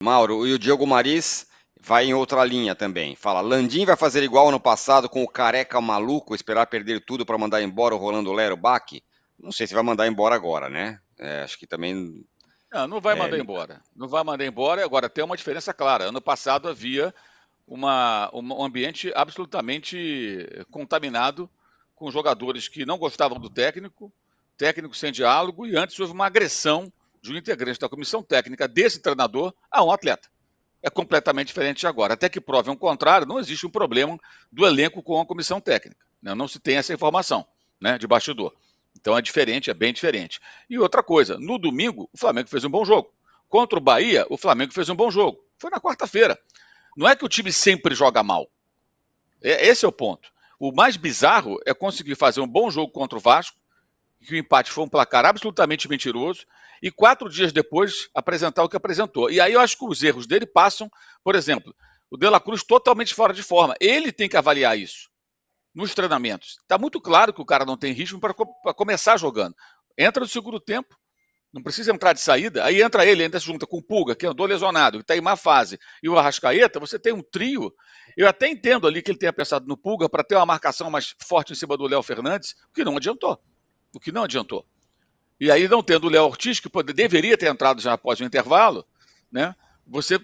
Mauro, e o Diogo Maris vai em outra linha também. Fala, Landim vai fazer igual ano passado com o careca maluco, esperar perder tudo para mandar embora o Rolando Lero Bach? Não sei se vai mandar embora agora, né? Acho que também. Não, não vai é, mandar embora. Não vai mandar embora. Agora, tem uma diferença clara. Ano passado havia um ambiente absolutamente contaminado com jogadores que não gostavam do técnico, técnico sem diálogo, e antes houve uma agressão de um integrante da comissão técnica desse treinador a um atleta. É completamente diferente agora. Até que prove o contrário, não existe um problema do elenco com a comissão técnica. Né? Não se tem essa informação, né, de bastidor. Então é diferente, é bem diferente. E outra coisa, no domingo, o Flamengo fez um bom jogo. Contra o Bahia, o Flamengo fez um bom jogo. Foi na quarta-feira. Não é que o time sempre joga mal. Esse é o ponto. O mais bizarro é conseguir fazer um bom jogo contra o Vasco, que o empate foi um placar absolutamente mentiroso, e 4 dias depois apresentar o que apresentou. E aí eu acho que os erros dele passam, por exemplo, o De La Cruz totalmente fora de forma. Ele tem que avaliar isso nos treinamentos. Está muito claro que o cara não tem ritmo para começar jogando. Entra no segundo tempo, não precisa entrar de saída, aí entra ele, ainda se junta com o Pulga, que andou lesionado, que está em má fase, e o Arrascaeta, você tem um trio. Eu até entendo ali que ele tenha pensado no Pulga para ter uma marcação mais forte em cima do Léo Fernandes, o que não adiantou. O que não adiantou. E aí, não tendo o Léo Ortiz, que deveria ter entrado já após o intervalo, né? Você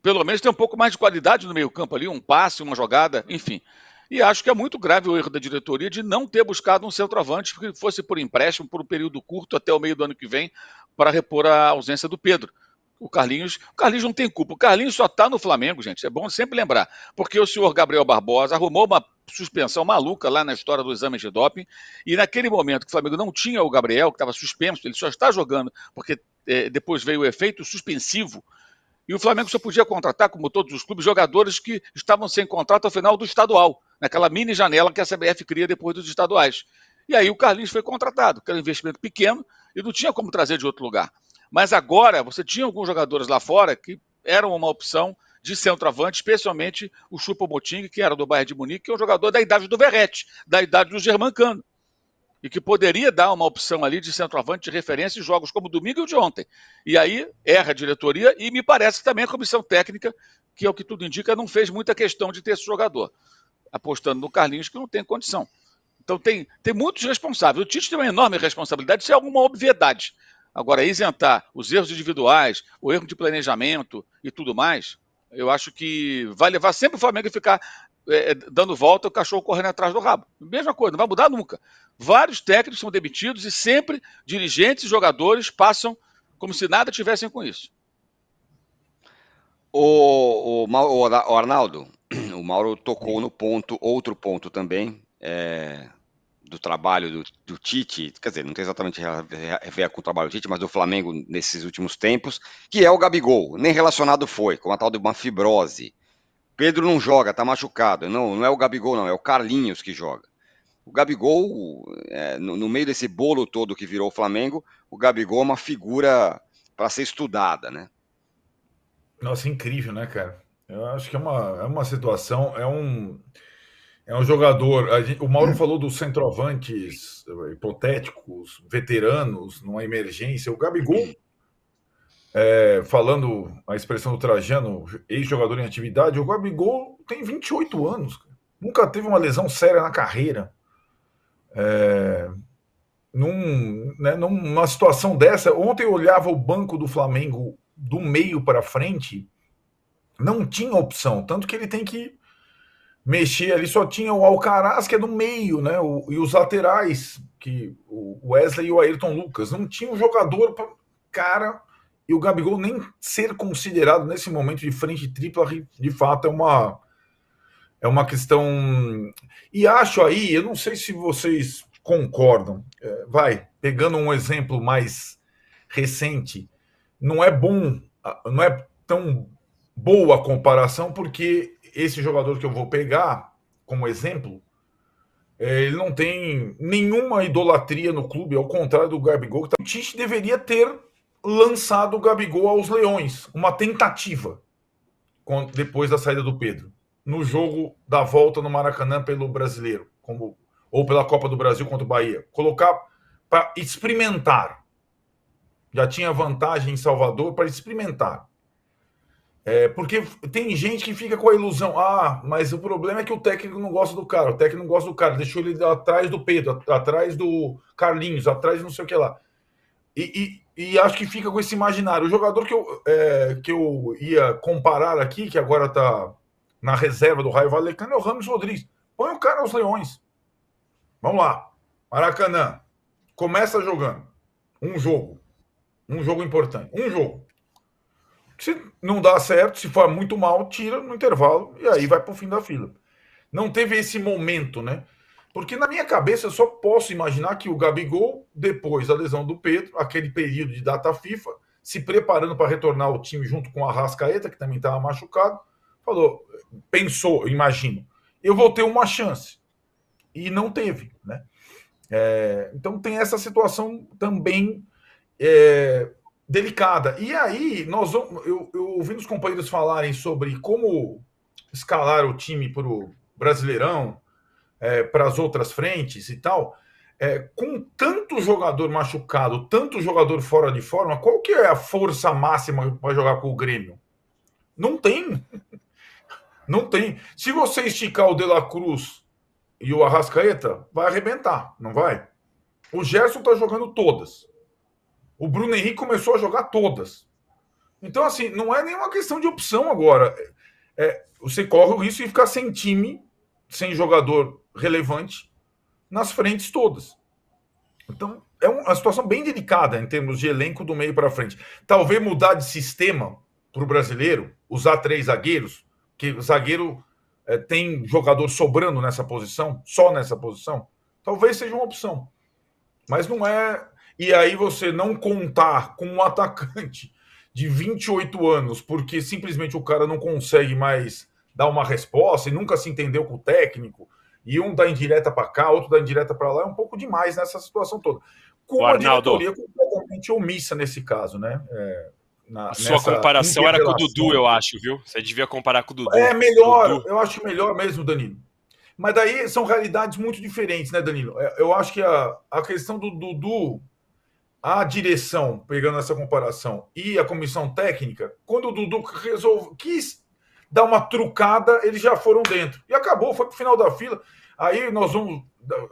pelo menos tem um pouco mais de qualidade no meio-campo ali, um passe, uma jogada, enfim. E acho que é muito grave o erro da diretoria de não ter buscado um centroavante que fosse por empréstimo por um período curto até o meio do ano que vem para repor a ausência do Pedro. O Carlinhos não tem culpa. O Carlinhos só está no Flamengo, gente. É bom sempre lembrar. Porque o senhor Gabriel Barbosa arrumou uma suspensão maluca lá na história do exame de doping. E naquele momento que o Flamengo não tinha o Gabriel, que estava suspenso, ele só está jogando porque depois veio o efeito suspensivo. E o Flamengo só podia contratar, como todos os clubes, jogadores que estavam sem contrato ao final do estadual, naquela mini janela que a CBF cria depois dos estaduais. E aí o Carlinhos foi contratado, que era um investimento pequeno e não tinha como trazer de outro lugar. Mas agora você tinha alguns jogadores lá fora que eram uma opção de centroavante, especialmente o Choupo-Moting, que era do Bayern de Munique, que é um jogador da idade do Verratti, da idade do Germancano, e que poderia dar uma opção ali de centroavante de referência em jogos como o domingo e o de ontem. E aí erra a diretoria e me parece que também a comissão técnica, que é o que tudo indica, não fez muita questão de ter esse jogador, apostando no Carlinhos, que não tem condição. Então tem muitos responsáveis. O Tite tem uma enorme responsabilidade, isso é alguma obviedade. Agora, isentar os erros individuais, o erro de planejamento e tudo mais, eu acho que vai levar sempre o Flamengo a ficar dando volta, o cachorro correndo atrás do rabo. Mesma coisa, não vai mudar nunca. Vários técnicos são demitidos e sempre dirigentes e jogadores passam como se nada tivessem com isso. O Arnaldo, o Mauro tocou no ponto, outro ponto também, do trabalho do Tite, quer dizer, não tem exatamente a ver com o trabalho do Tite, mas do Flamengo nesses últimos tempos, que é o Gabigol. Nem relacionado foi, com a tal de uma fibrose. Pedro não joga, tá machucado. Não é o Gabigol, não, é o Carlinhos que joga. O Gabigol, no meio desse bolo todo que virou o Flamengo, o Gabigol é uma figura para ser estudada, né? Nossa, incrível, né, cara? Eu acho que é uma situação, é um jogador. O Mauro falou dos centroavantes hipotéticos, veteranos, numa emergência. O Gabigol, falando a expressão do Trajano, ex-jogador em atividade, o Gabigol tem 28 anos. Cara. Nunca teve uma lesão séria na carreira. Numa situação dessa, ontem eu olhava o banco do Flamengo do meio para frente, não tinha opção, tanto que ele tem que mexer ali, só tinha o Alcaraz, que é do meio, né? E os laterais, que o Wesley e o Ayrton Lucas, não tinha um jogador pra, cara, e o Gabigol nem ser considerado nesse momento de frente tripla, de fato é uma questão. E acho aí, eu não sei se vocês concordam, pegando um exemplo mais recente, não é bom, não é tão boa a comparação, porque esse jogador que eu vou pegar como exemplo, ele não tem nenhuma idolatria no clube, ao contrário do Gabigol. O Tite deveria ter lançado o Gabigol aos leões, uma tentativa, depois da saída do Pedro, no jogo da volta no Maracanã pelo Brasileiro, ou pela Copa do Brasil contra o Bahia. Colocar para experimentar. Já tinha vantagem em Salvador para experimentar. Porque tem gente que fica com a ilusão, mas o problema é que o técnico não gosta do cara, deixou ele atrás do Pedro, atrás do Carlinhos, atrás de não sei o que lá. E acho que fica com esse imaginário. O jogador que eu ia comparar aqui, que agora está na reserva do Raio Vallecano, é o Rames Rodrigues. Põe o cara aos leões. Vamos lá. Maracanã. Começa jogando. Um jogo importante. Um jogo. Se não dá certo, se for muito mal, tira no intervalo e aí vai para o fim da fila. Não teve esse momento, né? Porque na minha cabeça eu só posso imaginar que o Gabigol, depois da lesão do Pedro, aquele período de data FIFA, se preparando para retornar ao time junto com a Arrascaeta, que também estava machucado, pensou, imagino, eu vou ter uma chance. E não teve, né? Então tem essa situação também delicada. E aí, eu ouvi os companheiros falarem sobre como escalar o time para o Brasileirão, para as outras frentes e tal. Com tanto jogador machucado, tanto jogador fora de forma, qual que é a força máxima para jogar com o Grêmio? Não tem. Não tem. Se você esticar o De La Cruz e o Arrascaeta, vai arrebentar, não vai? O Gerson está jogando todas. O Bruno Henrique começou a jogar todas. Então, assim, não é nenhuma questão de opção agora. Você corre o risco de ficar sem time, sem jogador relevante, nas frentes todas. Então, é uma situação bem delicada em termos de elenco do meio para frente. Talvez mudar de sistema para o brasileiro, usar 3 zagueiros, que o zagueiro tem jogador sobrando nessa posição, só nessa posição, talvez seja uma opção. Mas não é... E aí você não contar com um atacante de 28 anos, porque simplesmente o cara não consegue mais dar uma resposta e nunca se entendeu com o técnico, e um dá indireta para cá, outro dá indireta para lá, é um pouco demais nessa situação toda. Com a diretoria completamente omissa nesse caso, né? Sua comparação era com o Dudu, eu acho, viu? Você devia comparar com o Dudu. Melhor, Dudu. Eu acho melhor mesmo, Danilo. Mas daí são realidades muito diferentes, né, Danilo? Eu acho que a questão do Dudu, a direção, pegando essa comparação, e a comissão técnica, quando o Dudu quis dar uma trucada, eles já foram dentro. E acabou, foi pro final da fila. Aí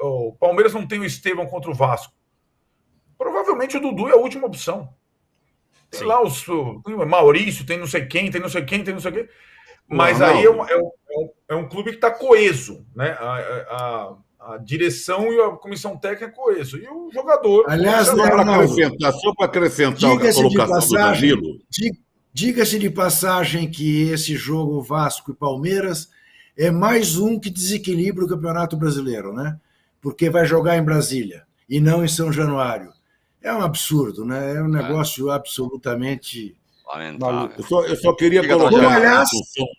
o Palmeiras não tem o Estevão contra o Vasco. Provavelmente o Dudu é a última opção. Tem Sim. Lá tem o Maurício, tem não sei quem. Mas aí é um clube que está coeso, né? A direção e a comissão técnica é coeso. E o jogador... Aliás, só para acrescentar a colocação do Danilo... Diga-se de passagem que esse jogo Vasco e Palmeiras é mais um que desequilibra o Campeonato Brasileiro, né? Porque vai jogar em Brasília e não em São Januário. É um absurdo, né? É um negócio absolutamente maluco. Eu só queria colocar...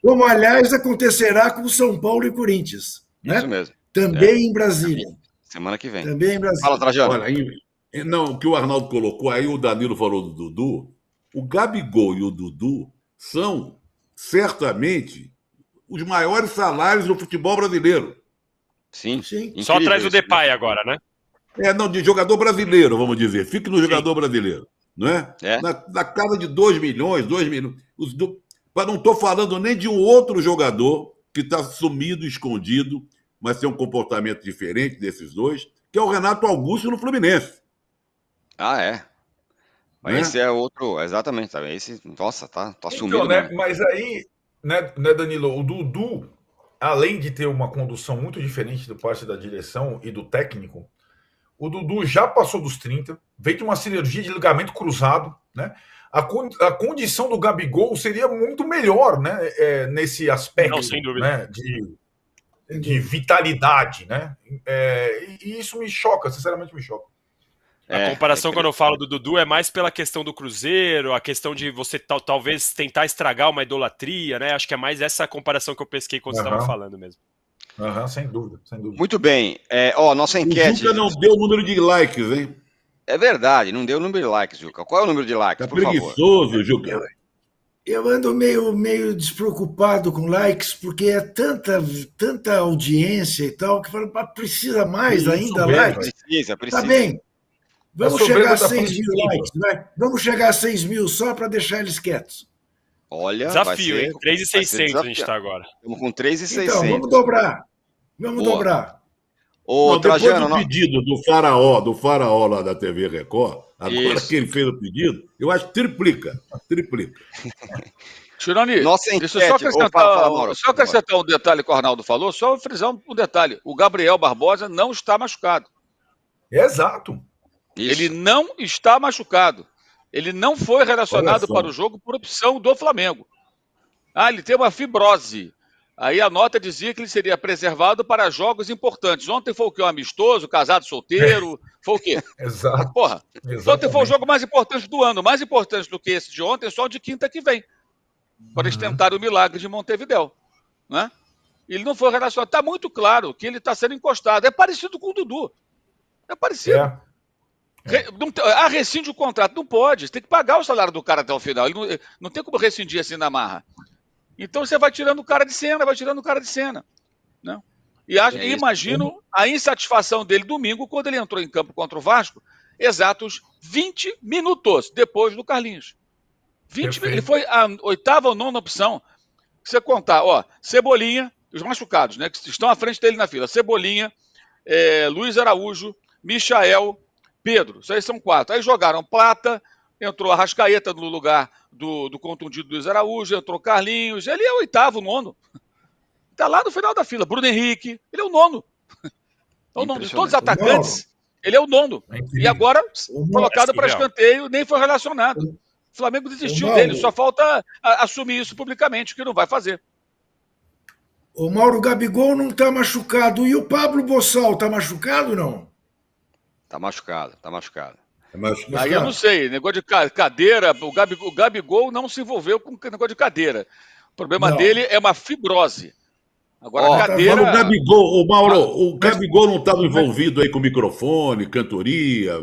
Como, aliás, acontecerá com São Paulo e Corinthians. Né? Isso mesmo. Também em Brasília. Semana que vem. Também em Brasília. Fala, Trajano. Olha, não, o que o Arnaldo colocou, aí o Danilo falou do Dudu, o Gabigol e o Dudu são, certamente, os maiores salários do futebol brasileiro. Sim. Só atrás do Depay agora, né? Não, de jogador brasileiro, vamos dizer. Fique no jogador brasileiro. Não é? Na casa de 2 milhões. Mas não estou falando nem de um outro jogador que está sumido, escondido, mas tem um comportamento diferente desses dois, que é o Renato Augusto no Fluminense. Mas esse é outro, exatamente. Tá? Esse, nossa, tá sumido. Então, né? Mas aí, né, Danilo, o Dudu, além de ter uma condução muito diferente do parte da direção e do técnico, o Dudu já passou dos 30, veio de uma cirurgia de ligamento cruzado, né? A condição do Gabigol seria muito melhor, né? Nesse aspecto, sem dúvida. Né? De vitalidade, né? E isso me choca, sinceramente me choca. A comparação quando eu falo do Dudu é mais pela questão do Cruzeiro, a questão de você talvez tentar estragar uma idolatria, né? Acho que é mais essa comparação que eu pesquei quando você estava falando mesmo. Sem dúvida. Muito bem. Nossa enquete... O Juca não deu o número de likes, hein? É verdade, não deu o número de likes, Juca. Qual é o número de likes, por preguiçoso, favor? Juca. Eu ando meio despreocupado com likes, porque é tanta audiência e tal, que fala, precisa mais ainda likes. Precisa. Tá bem. Vamos chegar a 6 mil likes, vai. Vamos chegar a 6 mil só para deixar eles quietos. Olha, desafio, hein? 3.600 a gente está agora. Estamos com 3.600. Então, vamos dobrar. Vamos dobrar. Não, Trajano, depois do pedido do faraó lá da TV Record, agora que ele fez o pedido, eu acho que triplica. Tironi, deixa eu só acrescentar um detalhe que o Arnaldo falou, só frisar um detalhe. O Gabriel Barbosa não está machucado. Exato. Ele não está machucado. Ele não foi relacionado para o jogo por opção do Flamengo. Ele tem uma fibrose. Aí a nota dizia que ele seria preservado para jogos importantes. Ontem foi o quê? Um amistoso, casado, solteiro? Foi o quê? Exato. Porra, ontem foi o jogo mais importante do ano. Mais importante do que esse de ontem, só o de quinta que vem. Quando eles tentaram o milagre de Montevidéu. Né? Ele não foi relacionado. Está muito claro que ele está sendo encostado. É parecido com o Dudu. É parecido. Rescinde o contrato. Não pode. Você tem que pagar o salário do cara até o final. Ele não tem como rescindir assim na marra. Então você vai tirando o cara de cena, Né? E imagino a insatisfação dele domingo, quando ele entrou em campo contra o Vasco, exatos 20 minutos depois do Carlinhos. 20 minutos. Ele foi a 8ª ou 9ª opção. Você contar, Cebolinha, os machucados, né, que estão à frente dele na fila. Cebolinha, Luiz Araújo, Michael, Pedro. Isso aí são 4. Aí jogaram Plata, entrou Arrascaeta no lugar do contundido Luiz Araújo, entrou Carlinhos. Ele é o 8º, 9º. Está lá no final da fila. Bruno Henrique, ele é o 9º. É o 9º. De todos os atacantes, ele é o 9º. E agora, colocado para escanteio, nem foi relacionado. O Flamengo desistiu dele. Só falta assumir isso publicamente, que não vai fazer. O Mauro, Gabigol não está machucado. E o Pablo Bossal está machucado ou não? Está machucado. Aí eu não sei, negócio de cadeira, o Gabigol não se envolveu com negócio de cadeira. O problema dele é uma fibrose. Agora, a cadeira... O Gabigol, Mauro, o Gabigol não estava envolvido aí com microfone, cantoria,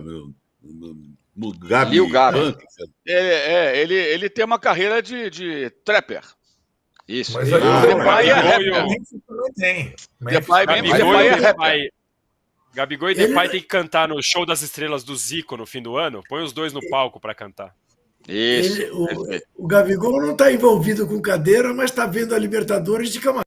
no Gabi. O Gabi. Ele tem uma carreira de trapper. Isso. Mas aí Depay é rapper. Gabigol e Depay tem que cantar no Show das Estrelas do Zico no fim do ano. Põe os dois no palco para cantar. O Gabigol não está envolvido com cadeira, mas está vendo a Libertadores de camarada.